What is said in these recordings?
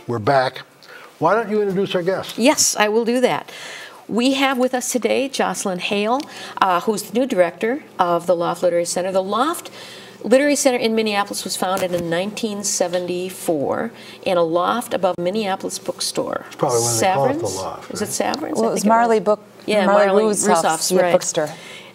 we're back. Why don't you introduce our guest? Yes, I will do that. We have with us today Jocelyn Hale, who's the new director of the Loft Literary Center. The Loft Literary Center in Minneapolis was founded in 1974 in a loft above Minneapolis bookstore. It's probably when they call it the Loft. Was it Saverns? Well, it was Marley Rusoff's right. Bookstore.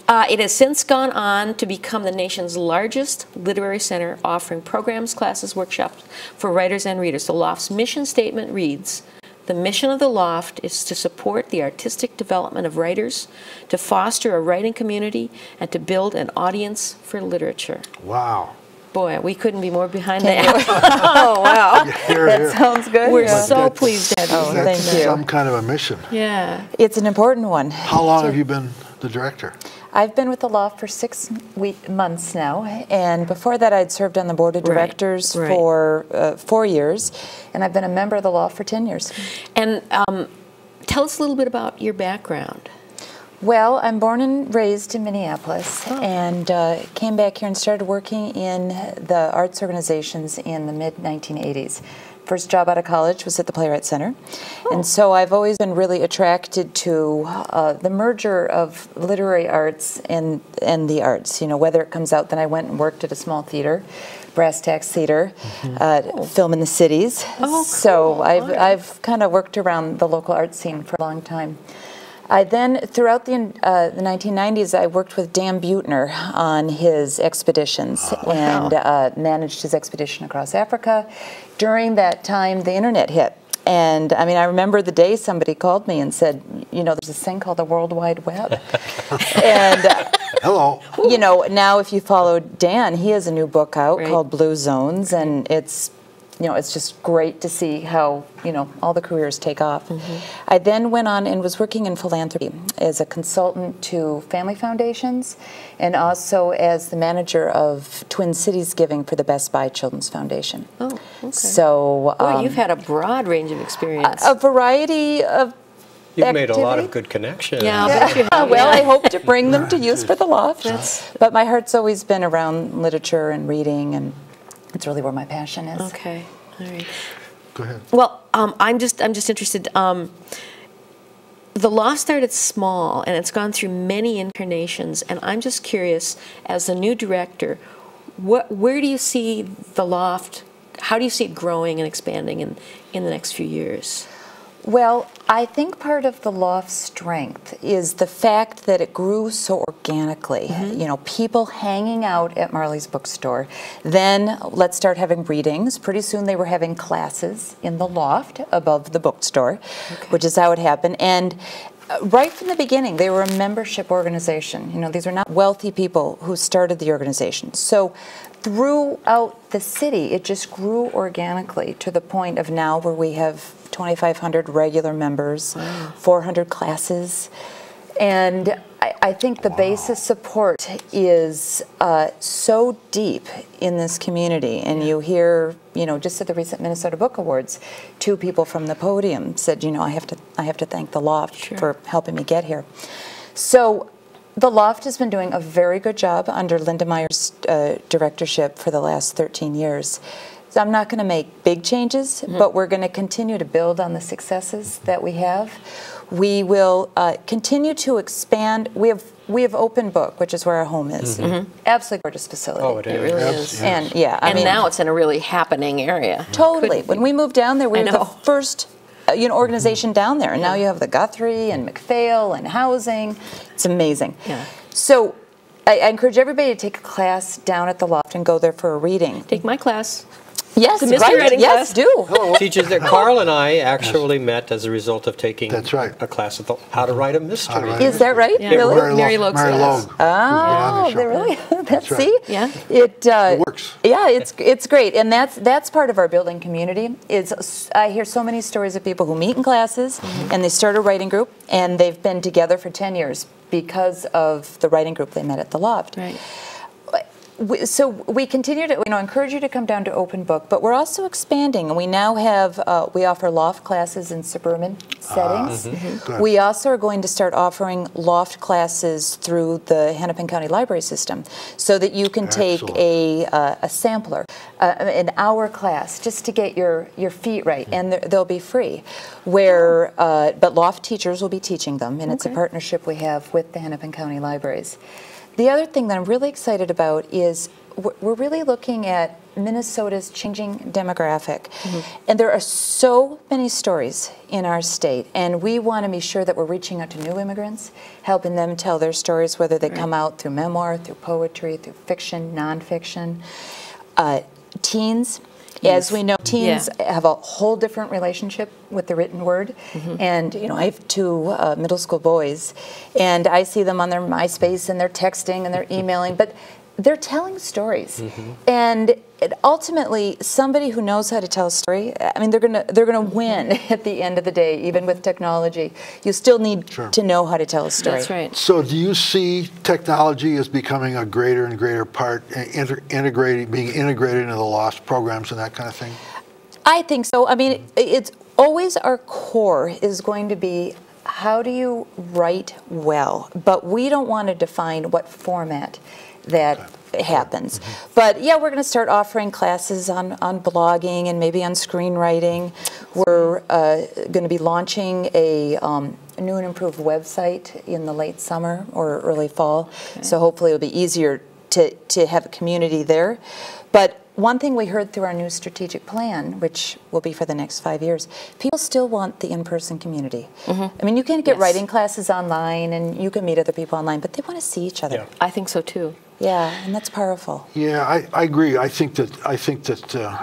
It has since gone on to become the nation's largest literary center, offering programs, classes, workshops for writers and readers. The Loft's mission statement reads, "The mission of the Loft is to support the artistic development of writers, to foster a writing community, and to build an audience for literature." Wow. Boy, we couldn't be more behind that. Oh, wow. That sounds good. We're so pleased to have you here. Thank you. Some kind of a mission. Yeah. It's an important one. How long have you been the director? I've been with the Loft for 6 months now, and before that I'd served on the board of directors for 4 years, and I've been a member of the Loft for 10 years. And tell us a little bit about your background. Well, I'm born and raised in Minneapolis, and came back here and started working in the arts organizations in the mid-1980s. First job out of college was at the Playwright Center, and so I've always been really attracted to the merger of literary arts and the arts. You know, whether it comes out, then I went and worked at a small theater, Brass Tacks Theater, Film in the Cities. So I've kind of worked around the local art scene for a long time. I then, throughout the 1990s, I worked with Dan Buettner on his expeditions and managed his expedition across Africa. During that time, the internet hit. And I mean, I remember the day somebody called me and said, you know, there's this thing called the World Wide Web. And, hello. You know, now if you follow Dan, he has a new book out called Blue Zones, and it's, you know, it's just great to see how, you know, all the careers take off. I then went on and was working in philanthropy as a consultant to family foundations and also as the manager of Twin Cities Giving for the Best Buy Children's Foundation. Oh, okay. So you've had a broad range of experience. A variety of You've made a lot of good connections. Yeah, I bet you have. Well, I hope to bring them to use for the Loft. But my heart's always been around literature and reading, and it's really where my passion is. Okay, all right. Go ahead. Well, I'm just interested. The Loft started small, and it's gone through many incarnations. And I'm just curious, as the new director, where do you see the Loft? How do you see it growing and expanding in the next few years? Well, I think part of the Loft's strength is the fact that it grew so organically. You know, people hanging out at Marley's bookstore. Then let's start having readings. Pretty soon they were having classes in the Loft above the bookstore, which is how it happened. And right from the beginning, they were a membership organization. You know, these are not wealthy people who started the organization. So throughout the city, it just grew organically to the point of now where we have 2,500 regular members, 400 classes, and I think the basis support is so deep in this community. And you hear, you know, just at the recent Minnesota Book Awards, 2 people from the podium said, you know, I have to thank the Loft for helping me get here. So the Loft has been doing a very good job under Linda Meyer's directorship for the last 13 years. So I'm not going to make big changes, but we're going to continue to build on the successes that we have. We will continue to expand. We have Open Book, which is where our home is. Absolutely gorgeous facility. Oh, it is. It really is. And yeah, I and mean, now it's in a really happening area. Totally. When we moved down there, we were the first you know, organization down there, and now you have the Guthrie and McPhail and housing. It's amazing. Yeah. So I encourage everybody to take a class down at the Loft and go there for a reading. Take my class. Yes, the mystery writing class. do. Teaches that Carl and I actually met as a result of taking a class of how to write a mystery. Is that right? Yeah. Really? Mary Logue. Oh, they really? That's right. See? Yeah. It works. Yeah, it's great, and that's part of our building community. I hear so many stories of people who meet in classes, and they start a writing group, and they've been together for 10 years because of the writing group they met at the Loft. Right. So we continue to, encourage you to come down to Open Book, but we're also expanding, and we now have, we offer loft classes in suburban settings. We also are going to start offering loft classes through the Hennepin County Library System, so that you can take a sampler, an hour class, just to get your feet right, and they'll be free. But loft teachers will be teaching them, and it's a partnership we have with the Hennepin County Libraries. The other thing that I'm really excited about is we're really looking at Minnesota's changing demographic. And there are so many stories in our state, and we want to be sure that we're reaching out to new immigrants, helping them tell their stories, whether they come out through memoir, through poetry, through fiction, nonfiction. Teens. As we know, teens have a whole different relationship with the written word. And, I have two middle school boys, and I see them on their MySpace, and they're texting, and they're emailing, but they're telling stories. And ultimately, somebody who knows how to tell a story, I mean, they're gonna win at the end of the day, even with technology. You still need to know how to tell a story. That's right. So do you see technology as becoming a greater and greater part, being integrated into the lost programs and that kind of thing? I think so. I mean, it's always our core is going to be, how do you write well? But we don't want to define what format that happens. But yeah, we're going to start offering classes on blogging and maybe on screenwriting. We're going to be launching a new and improved website in the late summer or early fall. So hopefully it'll be easier to have a community there. But one thing we heard through our new strategic plan, which will be for the next 5 years, people still want the in-person community. I mean, you can get writing classes online, and you can meet other people online, but they want to see each other. I think so too. Yeah, and that's powerful. Yeah, I agree. I think that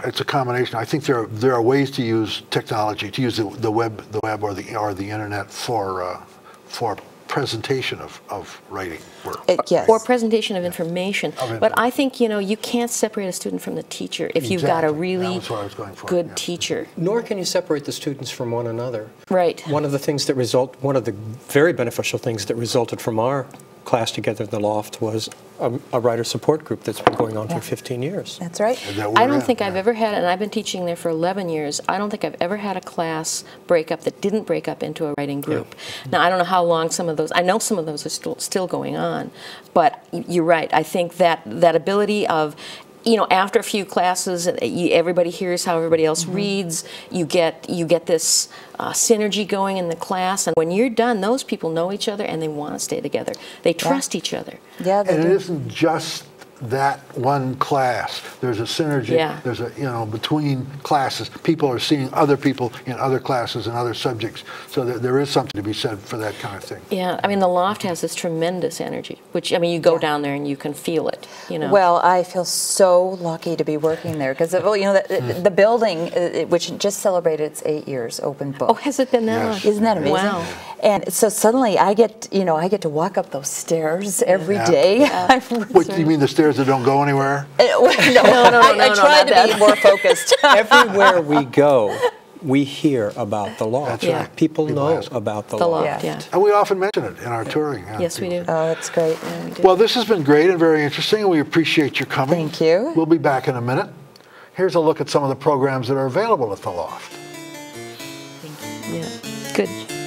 it's a combination. I think there are ways to use technology, to use the web or the internet for presentation of writing work. Or presentation of information. But I think, you can't separate a student from the teacher if you've got a really good teacher. Nor can you separate the students from one another. Right. One of the very beneficial things that resulted from our class together in the loft was a writer support group that's been going on for 15 years. That's right. I don't think I've ever had, and I've been teaching there for 11 years, I don't think I've ever had a class break up that didn't break up into a writing group. Now, I don't know how long some of those, I know some of those are still going on, but you're right. I think that ability of, after a few classes, everybody hears how everybody else reads. You get this synergy going in the class, and when you're done, those people know each other and they want to stay together. They trust each other. Yeah, and it isn't just that one class. There's a synergy. There's between classes, people are seeing other people in other classes and other subjects. So there is something to be said for that kind of thing. Yeah, I mean, the loft has this tremendous energy, which, I mean, you go down there and you can feel it. Well, I feel so lucky to be working there because the building, which just celebrated its 8 years, Open Book. Oh, has it been that long? Isn't that amazing? Wow. And so suddenly I get to walk up those stairs every day. What do you mean, the stairs that don't go anywhere? No, I try to be more focused. Everywhere we go, we hear about the loft. That's right. People know about the loft. And we often mention it in our touring. Yes, we do. Oh, that's great. Well, this has been great and very interesting, and we appreciate your coming. Thank you. We'll be back in a minute. Here's a look at some of the programs that are available at the loft. Yeah, good.